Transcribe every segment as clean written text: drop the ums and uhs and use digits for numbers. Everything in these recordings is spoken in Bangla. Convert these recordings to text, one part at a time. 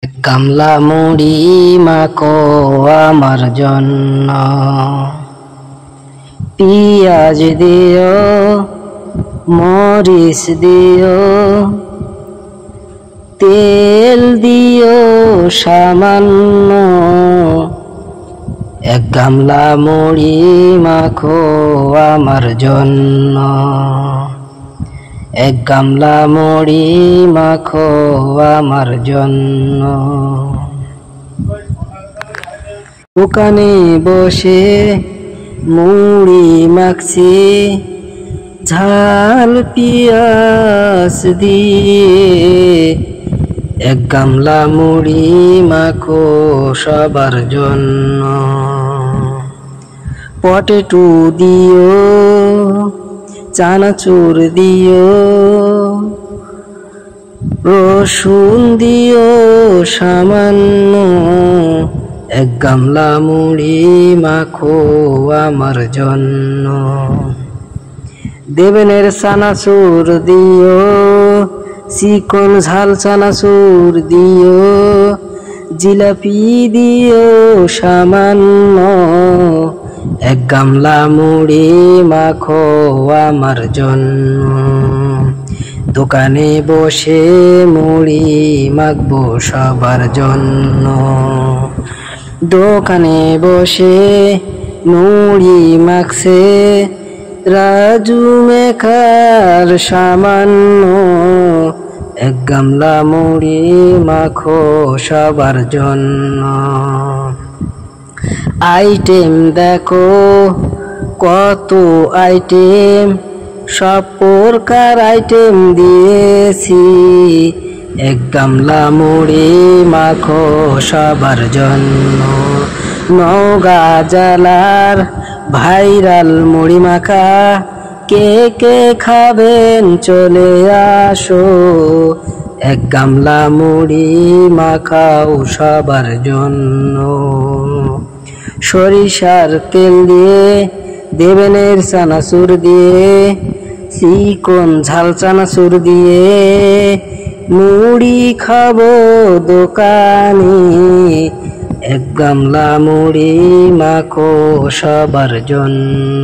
গামলা মুড়ি মাখো আমার জন্য, পিঁয়াজ দিও মরিচ দিও তেল দিও সামান্য, এক গামলা মুড়ি মাখো আমার জন্য, এক গামলা মুড়ি মাখো আমার জন্য। দোকানে বসে মুড়ি মাখছি ঝাল পিঁয়াজ দিয়ে, এক গামলা মুড়ি মাখো সবার জন্য। পটেটো দিও চানাচুর দিও রসুন দিও সামান্য, এক গামলা মুড়ি মাখো আমার জন্য। দেবেনের চানাচুর দিও চিকন ঝাল চানাচুর দিও, জিলাপি দিও সামান্য, এক গামলা মুড়ি মাখো আমার জন্য। দোকানে বসে মুড়ি মাখবো সবার জন্য, দোকানে বসে মুড়ি মাখছে রাজু মেখার সামান্য, এক গামলা মুড়ি মাখো সবার জন্য। আইটেম দেখো কত আইটেম, সব প্রকার আইটেম দিয়েছি, এক গামলা মুড়ি মাখো সবার জন্য। নওগাঁ জেলার ভাইরাল মুড়ি মাখা, কে কে খাবেন চলে আসো, এক গামলা মুড়ি মাখাও সবার জন্য। সরিষার তেল দিয়ে দেবেনের চানাচুর দিয়ে চিকন ঝাল চানাচুর দিয়ে মুড়ি খাবো দোকানে, এক গামলা মুড়ি মাখো সবার জন্য,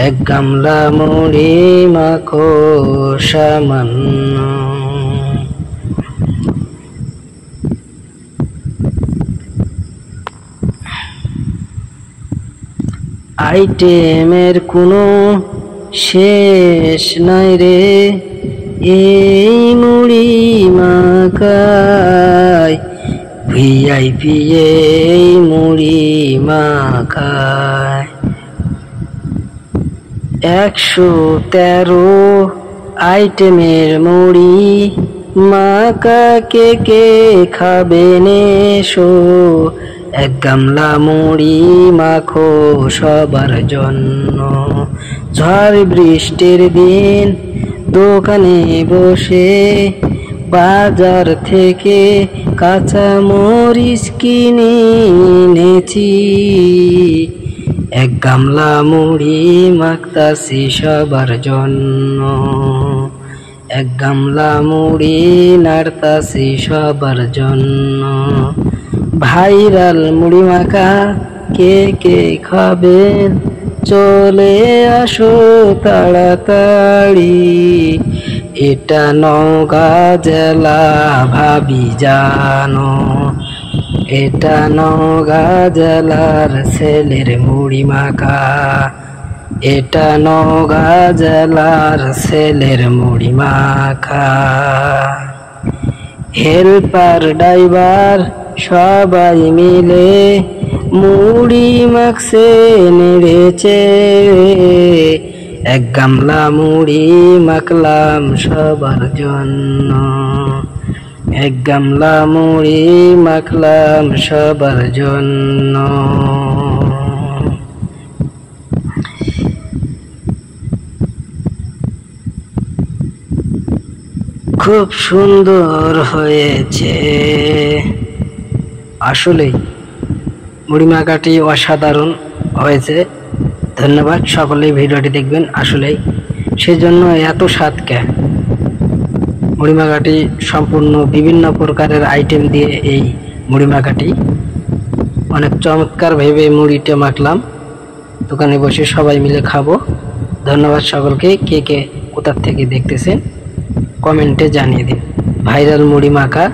এক গামলা মুড়ি মাখো সামান্য। আইটেমের কোনো শেষ নাই রে, এই মুড়ি মাখায় ভিআইপি এই মুড়ি মাখায়। 113 আইটেমের মুড়ি মাখা, কে কে খাবেন এসো, এক গামলা মুড়ি মাখো সবার জন্য। ঝড় বৃষ্টির দিন দোকানে বসে বাজার থেকে কাঁচা মরিচ কিনে এনেছি, এক গামলা মুড়ি মাখতাছি সবার জন্য, এক গামলা মুড়ি নাড়তাছি সবার জন্য। ভাইরাল মুড়ি মাখা কে কে খাবেন চলে আসো তাড়াতাড়ি, এটা নওগাঁ জেলা ভাবি জানো, এটা নওগাঁ জেলার ছেলের মুড়ি মাখা, এটা নওগাঁ জেলার ছেলের মুড়ি মাখা। হেল্পার ড্রাইভার সবাই মিলে মুড়ি মাখছে নেড়েছে, এক গামলা মুড়ি মাখলাম সবার জন্য, এক গামলা মুড়ি মাখলাম সবার জন্য। খুব সুন্দর হয়েছে, আসলেই মুড়ি মাখাটি অসাধারণ হয়েছে। ধন্যবাদ, সকলেই ভিডিওটি দেখবেন। আসলেই সেজন্য এত স্বাদ কে। মুড়ি মাখাটি সম্পূর্ণ বিভিন্ন প্রকারের আইটেম দিয়ে এই মুড়ি মাখাটি অনেক চমৎকার ভেবে মুড়িটা মাখলাম। দোকানে বসে সবাই মিলে খাবো। ধন্যবাদ সকলকে। কে কে কোথা থেকে দেখতেছেন কমেন্টে জানিয়ে দিন। ভাইরাল মুড়ি মাখা